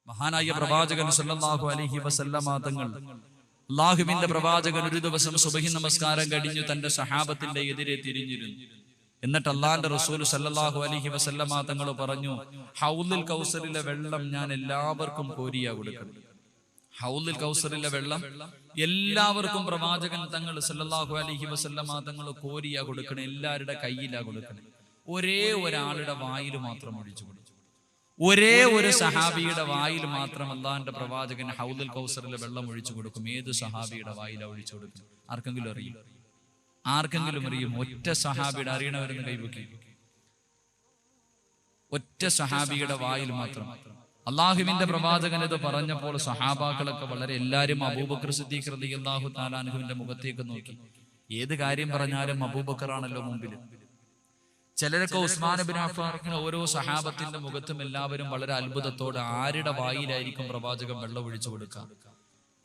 മഹാനായ പ്രവാചകൻ സല്ലല്ലാഹു അലൈഹി വസല്ലമ തങ്ങൾ, അല്ലാഹുവിന്റെ പ്രവാചകൻ ഒരു ദിവസം സുബഹി നമസ്കാരം കഴിഞ്ഞു തന്റെ സഹാബത്തിന്റെ എതിരെ തിരിഞ്ഞിരുന്നു. എന്നിട്ട് അള്ളാന്റെ റസൂൽ സല്ലല്ലാഹു അലൈഹി വസല്ലമ തങ്ങൾ പറഞ്ഞു, ഹൗലുൽ കൗസറിലെ വെള്ളം ഞാൻ എല്ലാവർക്കും കോരിയാ കൊടുക്കണം. ഹൗലുൽ കൗസറിലെ വെള്ളം എല്ലാവർക്കും പ്രവാചകൻ തങ്ങൾ സല്ലല്ലാഹു അലൈഹി വസല്ലമ തങ്ങൾ കോരിയാ കൊടുക്കണം, എല്ലാവരുടെ കയ്യിലാ കൊടുക്കണം. ഒരേ ഒരാളുടെ വായിൽ മാത്രം ഒഴിച്ചു കൊടുത്തു. ഒരേ ഒരു സഹാബിയുടെ വായിൽ മാത്രം അള്ളാന്റെ പ്രവാചകൻ ഹൗലുൽ കൗസറിലെ വെള്ളം ഒഴിച്ചു കൊടുക്കും. ഏത് സഹാബിയുടെ വായിലാ ഒഴിച്ചു കൊടുക്കും? ആർക്കെങ്കിലും അറിയും? ആർക്കെങ്കിലും അറിയും? ഒറ്റ സഹാബിയുടെ, അറിയണവരെന്ന് കൈവക്കി. ഒറ്റ സഹാബിയുടെ വായിൽ മാത്രം. അള്ളാഹുവിന്റെ പ്രവാചകൻ ഇത് പറഞ്ഞപ്പോൾ സഹാബാക്കളൊക്കെ വളരെ, എല്ലാവരും അബൂബക്കർ സിദ്ദീഖ് റളിയല്ലാഹു തആല അൻഹുവിന്റെ മുഖത്തേക്ക് നോക്കി. ഏത് കാര്യം പറഞ്ഞാലും അബൂബക്കറാണല്ലോ മുമ്പിൽ. ചിലരൊക്കെ ഉസ്മാൻ ഇബ്നു അഫ്ഫാൻ, ഓരോ സഹാബത്തിന്റെ മുഖത്തും എല്ലാവരും വളരെ അത്ഭുതത്തോടെ ആരുടെ വായിലായിരിക്കും പ്രവാചകൻ വെള്ളം ഒഴിച്ചു കൊടുക്കുക.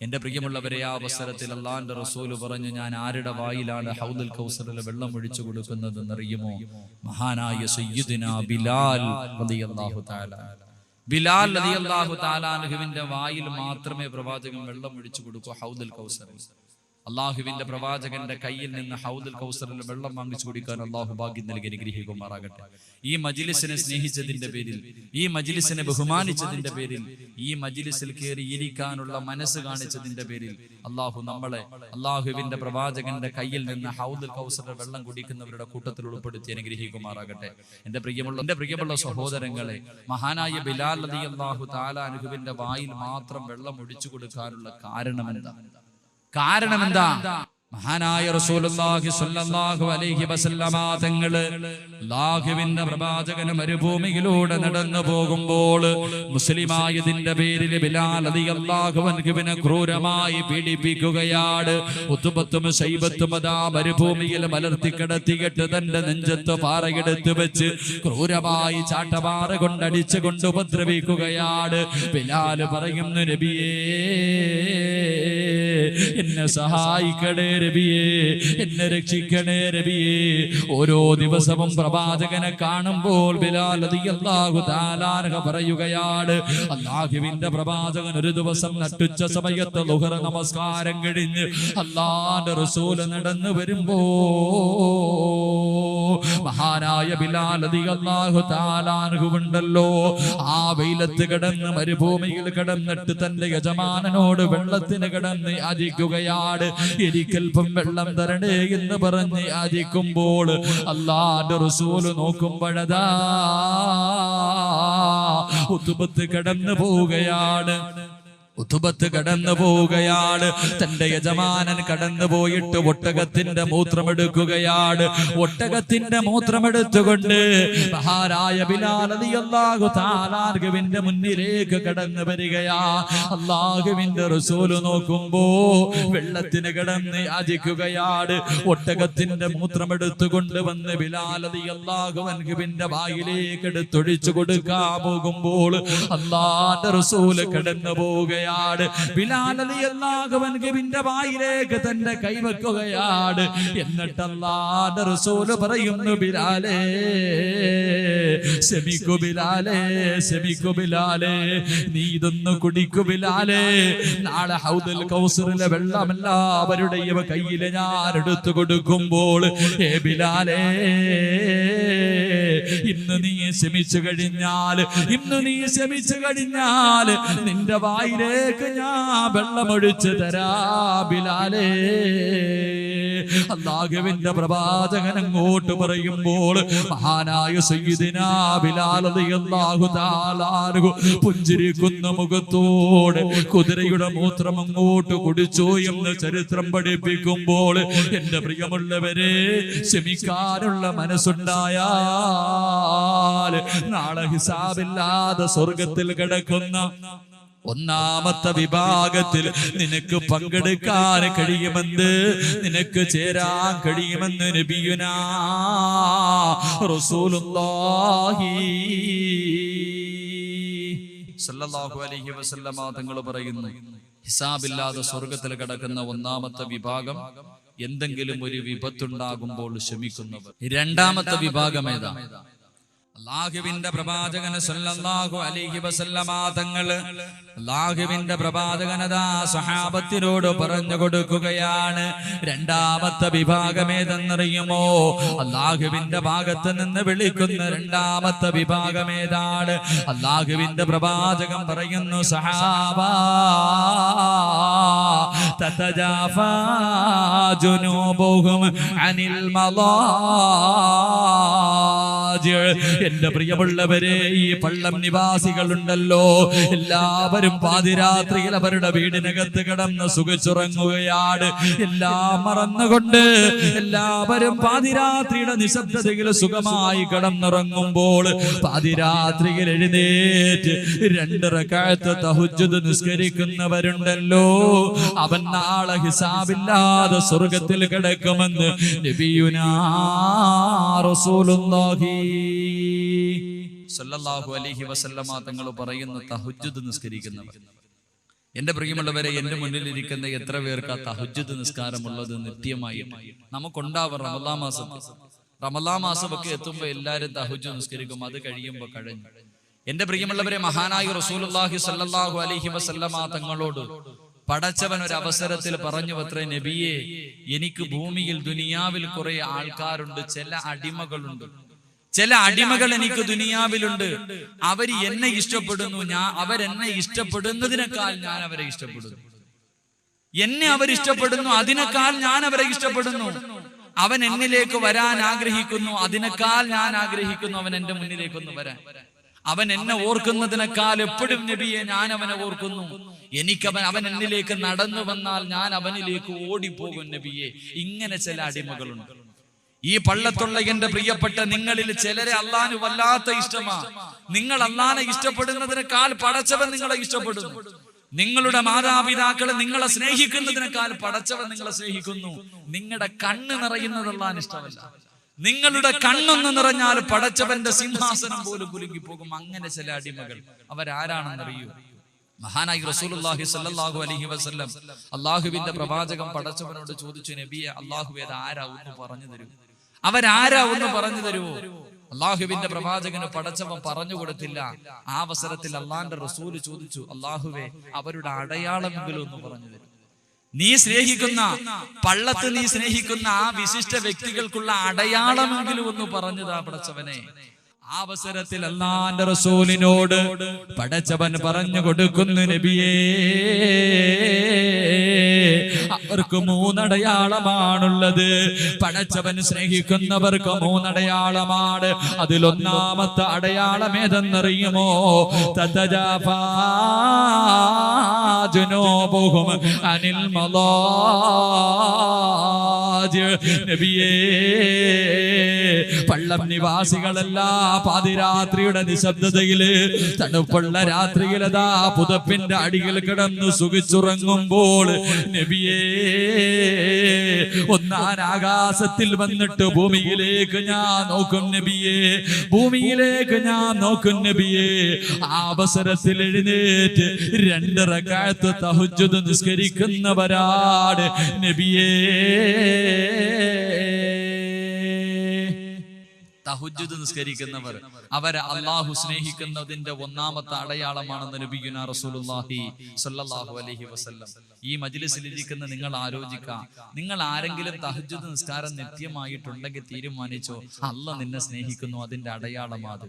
എന്റെ പ്രിയമുള്ളവരെ, ആ അവസരത്തിൽ അള്ളാന്റെ റസൂല് പറഞ്ഞു, ഞാൻ ആരുടെ വായിലാണ് ഹൗലുൽ കൗസറിലെ വെള്ളം ഒഴിച്ചു കൊടുക്കുന്നത് എന്നറിയുമോ? മഹാനായ സയ്യിദുനാ ബിലാൽ റളിയല്ലാഹു തആല. ബിലാൽ റളിയല്ലാഹു തആല അൻഹുവിന്റെ വായിൽ മാത്രമേ പ്രവാചകൻ വെള്ളം ഒഴിച്ചു കൊടുക്കൂ ഹൗലുൽ കൗസറിൽ. അള്ളാഹുവിന്റെ പ്രവാചകന്റെ കയ്യിൽ നിന്ന് ഹൗലുൽ കൗസറിൽ വെള്ളം വാങ്ങിച്ചു കുടിക്കാൻ അള്ളാഹു ഭാഗ്യം നൽകി അനുഗ്രഹിക്കുമാറാകട്ടെ. ഈ മജ്ലിസിനെ സ്നേഹിച്ചതിന്റെ പേരിൽ, ഈ മജ്ലിസിനെ ബഹുമാനിച്ചതിന്റെ പേരിൽ, ഈ മജ്ലിസിൽ കയറി ഇരിക്കാനുള്ള മനസ്സ് കാണിച്ചതിന്റെ പേരിൽ അള്ളാഹു നമ്മളെ അള്ളാഹുവിന്റെ പ്രവാചകന്റെ കയ്യിൽ നിന്ന് ഹൗലുൽ കൗസറിൽ വെള്ളം കുടിക്കുന്നവരുടെ കൂട്ടത്തിൽ ഉൾപ്പെടുത്തി അനുഗ്രഹിക്കുമാറാകട്ടെ. എന്റെ പ്രിയമുള്ള സഹോദരങ്ങളെ, മഹാനായ ബിലാൽ റളിയല്ലാഹു തആല അൻഹുവിന്റെ വായിൽ മാത്രം വെള്ളം ഒഴിച്ചു കൊടുക്കാനുള്ള കാരണമെന്താ? മഹാനായ റസൂലുള്ളാഹി സ്വല്ലല്ലാഹു അലൈഹി വസല്ലമ തങ്ങള് അല്ലാഹുവിന്റെ പ്രവാചകൻ മരുഭൂമിയിലൂടെ നടന്നു പോകുമ്പോൾ മുസ്ലിമായതിന്റെ പേരിൽ ബിലാൽ റളിയല്ലാഹു അൻഹുവിനെ ക്രൂരമായി പീഡിപ്പിക്കുകയാണ്. ഉത്ബത്തും ശൈബത്തും അതാ മരുഭൂമിയിൽ മലർത്തി കിടത്തിയിട്ട് തന്റെ നെഞ്ചത്ത് പാറയെടുത്ത് വെച്ച് ക്രൂരമായി ചാട്ടപാറ കൊണ്ടടിച്ചുകൊണ്ട് ഉപദ്രവിക്കുകയാണ്. ബിലാൽ പറയുന്നു, നബിയേ എന്നെ സഹായിക്കണേ നബിയേ, എന്നെ രക്ഷിക്കണേ നബിയേ. ഓരോ ദിവസവും പ്രവാചകനെ കാണുമ്പോൾ ബിലാൽ റളിയല്ലാഹു തആല അൻഹു പറയുകയാണ്, അല്ലാഹുവിന്റെ പ്രവാചകൻ ഒരു ദിവസം നട്ടുച്ച സമയത്ത് ളുഹർ നമസ്കാരം കഴിഞ്ഞ് അല്ലാഹുവിന്റെ റസൂൽ നടന്നു വരുമ്പോ മഹാനായ ബിലാൽ റളിയല്ലാഹു തആല അൻഹു ഉണ്ടല്ലോ, ആ വെയിലത്ത് കിടന്ന് മരുഭൂമിയിൽ കിടന്നിട്ട് തന്റെ യജമാനനോട് വെള്ളത്തിന് കിടന്ന് യാചിക്കുകയാണ്. എനിക്കൽപ്പം വെള്ളം തരണേ എന്ന് പറഞ്ഞ് യാചിക്കുമ്പോൾ അല്ലാഹുവിന്റെ റസൂല് നോക്കുമ്പോഴതാ ഉത്ബത്ത് കടന്നു പോവുകയാണ്. തന്റെ യജമാനൻ കടന്നു പോയിട്ട് ഒട്ടകത്തിന്റെ മൂത്രമെടുക്കുകയാണ്. ഒട്ടകത്തിന്റെ മൂത്രമെടുത്തുകൊണ്ട് മഹാനായ ബിലാൽ റളിയല്ലാഹു തആല അൻഹുവിന്റെ മുന്നിലേക്ക് കടന്നു വരികയാ. അല്ലാഹുവിന്റെ റസൂല് നോക്കുമ്പോ വെള്ളത്തിന് കിടന്ന് യാചിക്കുകയാണ്. ഒട്ടകത്തിന്റെ മൂത്രമെടുത്തുകൊണ്ട് വന്ന് ബിലാൽ റളിയല്ലാഹു അൻഹുവിന്റെ വായിലേക്ക് എടുത്തൊഴിച്ചു കൊടുക്കാൻ പോകുമ്പോൾ അല്ലാഹുവിന്റെ റസൂല് കടന്നു പോവുകയാണ്. ബിലാൽ റളിയല്ലാഹു അൻഹുവിന്റെ വായിലേക്ക് തന്റെ കൈവെക്കുകയാണ്. എന്നിട്ട് അല്ലാഹുവിന്റെ റസൂൽ പറയുന്നു, ബിലാലേ ശമിക്കു ബിലാലേ, നീ ഇതൊന്ന് കുടിക്കു ബിലാലേ. നാളെ ഹൗദുൽ കൗസറിലെ വെള്ളം എല്ലാവരുടെയും കയ്യിൽ ഞാൻ എടുത്തു കൊടുക്കുമ്പോൾ ബിലാലേ, ഇന്ന് നീ ശമിച്ചു കഴിഞ്ഞാൽ നിന്റെ വായിലേക്ക് ഞാൻ വെള്ളമൊഴിച്ചു തരാ ബിലാലേ. അല്ലാഹുവിന്റെ പ്രവാചകൻ അങ്ങോട്ട് പറയുമ്പോൾ മഹാനായ സയ്യിദിനാ ബിലാൽ റളിയല്ലാഹു തആല അൻഹു പുഞ്ചിരിക്കുന്ന മുഖത്തോടെ കുതിരയുടെ മൂത്രം അങ്ങോട്ട് കുടിച്ചു എന്ന് ചരിത്രം പഠിപ്പിക്കുമ്പോൾ എന്റെ പ്രിയമുള്ളവരെ, ക്ഷമിക്കാനുള്ള മനസ്സുണ്ടായാൽ നാളെ ഹിസാബില്ലാതെ സ്വർഗത്തിൽ കിടക്കുന്ന ഒന്നാമത്തെ വിഭാഗത്തിൽ നിനക്ക് പങ്കെടുക്കാൻ കഴിയുമെന്ന്, നിനക്ക് ചേരാൻ കഴിയുമെന്ന് നബിയുനാ റസൂലുള്ളാഹി സല്ലല്ലാഹു അലൈഹി വസല്ലമ തങ്ങൾ പറയുന്നു, ഹിസാബില്ലാതെ സ്വർഗത്തിൽ കിടക്കുന്ന ഒന്നാമത്തെ വിഭാഗം എന്തെങ്കിലും ഒരു വിപത്തുണ്ടാകുമ്പോൾ ക്ഷമിക്കുന്നവർ. രണ്ടാമത്തെ വിഭാഗം ഏതാ? അല്ലാഹുവിന്റെ പ്രവാചകൻ സല്ലല്ലാഹു അലൈഹി വസല്ലമ തങ്ങൾ അല്ലാഹുവിന്റെ പ്രവാചകനതാ സ്വഹാബത്തിനോട് പറഞ്ഞു കൊടുക്കുകയാണ്. രണ്ടാമത്തെ വിഭാഗം ഏതെന്നറിയുമോ? അല്ലാഹുവിന്റെ ഭാഗത്ത് നിന്ന് വിളിക്കുന്ന രണ്ടാമത്തെ വിഭാഗം ഏതാണ്? അല്ലാഹുവിന്റെ പ്രവാചകൻ പറയുന്നു, സഹാബാ തതജാഫാ ജുനൂബുഹും അനിൽ മളാജി. എന്റെ പ്രിയമുള്ളവരെ, ഈ പള്ളം നിവാസികളുണ്ടല്ലോ, എല്ലാവരും പാതിരാത്രിയിൽ അവരുടെ വീടിനകത്ത് കിടന്ന് സുഖിച്ചുറങ്ങുകയാണ്. എല്ലാം മറന്നുകൊണ്ട് എല്ലാവരും പാതിരാത്രിയുടെ നിശബ്ദതയിൽ സുഖമായി കിടന്നുറങ്ങുമ്പോൾ പാതിരാത്രിയിൽ എഴുന്നേറ്റ് 2 റക്അത്ത് തഹജ്ജുദ് നിസ്കരിക്കുന്നവരുണ്ടല്ലോ, അവൻ നാളെ ഹിസാബില്ലാതെ സ്വർഗത്തിൽ കിടക്കുമെന്ന് നബിയുനാ റസൂലുള്ളാഹി സല്ലല്ലാഹു അലൈഹി വസല്ലമ തങ്ങൾ പറയുന്നു. തഹജ്ജുദ് നിസ്കരിക്കുന്നവർ, എന്റെ പ്രിയമുള്ളവരെ, എന്റെ മുന്നിലിരിക്കുന്ന എത്ര പേർക്ക് ആ തഹജ്ജുദ് നിസ്കാരമുള്ളത് നിത്യമായി നമുക്കുണ്ടാവും? റമളാൻ മാസമൊക്കെ എത്തുമ്പോൾ എല്ലാവരും തഹജ്ജുദ് നിസ്കരിക്കും. അത് കഴിയുമ്പോൾ കഴിഞ്ഞു. എന്റെ പ്രിയമുള്ളവരെ, മഹാനായ റസൂലുള്ളാഹി സല്ലല്ലാഹു അലൈഹി വസല്ലമ തങ്ങളോട് പടച്ചവൻ ഒരു അവസരത്തിൽ പറഞ്ഞു അത്രേ, നബിയെ, എനിക്ക് ഭൂമിയിൽ ദുനിയാവിൽ കുറെ ആൾക്കാരുണ്ട്, ചില അടിമകൾ എനിക്ക് ദുനിയാവിലുണ്ട്. അവർ എന്നെ ഇഷ്ടപ്പെടുന്നു, അവരെന്നെ ഇഷ്ടപ്പെടുന്നതിനേക്കാൾ ഞാൻ അവരെ ഇഷ്ടപ്പെടുന്നു. എന്നെ അവരിഷ്ടപ്പെടുന്നു, അതിനേക്കാൾ ഞാൻ അവരെ ഇഷ്ടപ്പെടുന്നു. അവൻ എന്നിലേക്ക് വരാൻ ആഗ്രഹിക്കുന്നു, അതിനേക്കാൾ ഞാൻ ആഗ്രഹിക്കുന്നു അവൻ എന്റെ മുന്നിലേക്കൊന്ന് വരാൻ. അവൻ എന്നെ ഓർക്കുന്നതിനേക്കാൾ എപ്പോഴും നബിയെ ഞാൻ അവനെ ഓർക്കുന്നു. അവൻ എന്നിലേക്ക് നടന്നു വന്നാൽ ഞാൻ അവനിലേക്ക് ഓടിപ്പോകും നബിയെ. ഇങ്ങനെ ചില അടിമകളുണ്ട്. ഈ പള്ളത്തുള്ള എന്റെ പ്രിയപ്പെട്ട നിങ്ങളിൽ ചിലരെ അള്ളാഹു വല്ലാത്ത ഇഷ്ടമാ. നിങ്ങൾ അള്ളാഹനെ ഇഷ്ടപ്പെടുന്നതിനേക്കാൾ പടച്ചവൻ നിങ്ങളെ ഇഷ്ടപ്പെടുന്നു. നിങ്ങളുടെ മാതാപിതാക്കളെ നിങ്ങളെ സ്നേഹിക്കുന്നതിനേക്കാൾ പടച്ചവൻ നിങ്ങളെ സ്നേഹിക്കുന്നു. നിങ്ങളുടെ കണ്ണ് നിറയുന്നത് അള്ളാഹന് ഇഷ്ടമല്ല. നിങ്ങളുടെ കണ്ണൊന്ന് നിറഞ്ഞാൽ പടച്ചവന്റെ സിംഹാസനം പോലും കുലുങ്ങിപ്പോകും. അങ്ങനെ ചില അടിമകൾ, അവരാരാണെന്നറിയൂ? മഹാനായി റസൂലുള്ളാഹി സ്വല്ലല്ലാഹു അലൈഹി വസല്ലം അല്ലാഹുവിന്റെ പ്രവാചകൻ പടച്ചവനോട് ചോദിച്ചു, നബിയെ, അല്ലാഹുവേ, ആരാ ഒന്ന് പറഞ്ഞു തരൂ, അവരാരാ ഒന്ന് പറഞ്ഞു തരുമോ? അല്ലാഹുവിന്റെ പ്രവാചകന് പടച്ചവൻ പറഞ്ഞു കൊടുത്തില്ല. ആ അവസരത്തിൽ അള്ളാന്റെ റസൂല് ചോദിച്ചു, അല്ലാഹുവേ, അവരുടെ അടയാളമെങ്കിലും ഒന്ന് പറഞ്ഞു തരും. നീ സ്നേഹിക്കുന്ന പള്ളത്ത് നീ സ്നേഹിക്കുന്ന ആ വിശിഷ്ട വ്യക്തികൾക്കുള്ള അടയാളമെങ്കിലും ഒന്ന് പറഞ്ഞതാ പടച്ചവനെ. ആ അവസരത്തിൽ അല്ലാഹുവിന്റെ റസൂലിനോട് പടച്ചവൻ പറഞ്ഞു കൊടുക്കുന്നു, നബിയേ, അവർക്ക് 3 അടയാളമാണുള്ളത്. പടച്ചവൻ സ്നേഹിക്കുന്നവർക്ക് 3 അടയാളമാണ്. അതിലൊന്നാമത്തെ അടയാളം ഏതെന്നറിയുമോ? തതജാഫാ ജുനൂബുഹും അനിൽ മളാജി. നബിയേ, പള്ളം നിവാസികളെല്ലാം പാതിരാത്രിയുടെ നിശബ്ദതയില് തണുപ്പുള്ള രാത്രിയിലതാ പുതപ്പിന്റെ അടിയിൽ കിടന്ന് സുഖിച്ചുറങ്ങുമ്പോൾ നബിയേ, ഒന്നാൻ ആകാശത്തിൽ വന്നിട്ട് ഭൂമിയിലേക്ക് ഞാൻ നോക്കും നബിയേ, ഭൂമിയിലേക്ക് ഞാൻ നോക്കും നബിയേ. ആ അവസരത്തിൽ എഴുന്നേറ്റ് 2 റക്അത്ത് തഹജ്ജുദ് നിസ്കരിക്കുന്നവരാണ് നബിയേ. തഹജ്ജുദ് നിസ്കരിക്കുന്നവർ, അവരെ അള്ളാഹു സ്നേഹിക്കുന്നതിന്റെ ഒന്നാമത്തെ അടയാളമാണെന്ന് നബിയുനാ റസൂലുള്ളാഹി സ്വല്ലല്ലാഹു അലൈഹി വസല്ലം. ഈ മജ്ലിസിൽ ഇരിക്കുന്ന നിങ്ങൾ ആലോചിക്കുക, നിങ്ങൾ ആരെങ്കിലും തഹജ്ജുദ് നിസ്കാരം നിത്യമായിട്ടുണ്ടെങ്കിൽ തീരുമാനിച്ചോ, അള്ളാഹ് നിന്നെ സ്നേഹിക്കുന്നു, അതിന്റെ അടയാളമാണ്.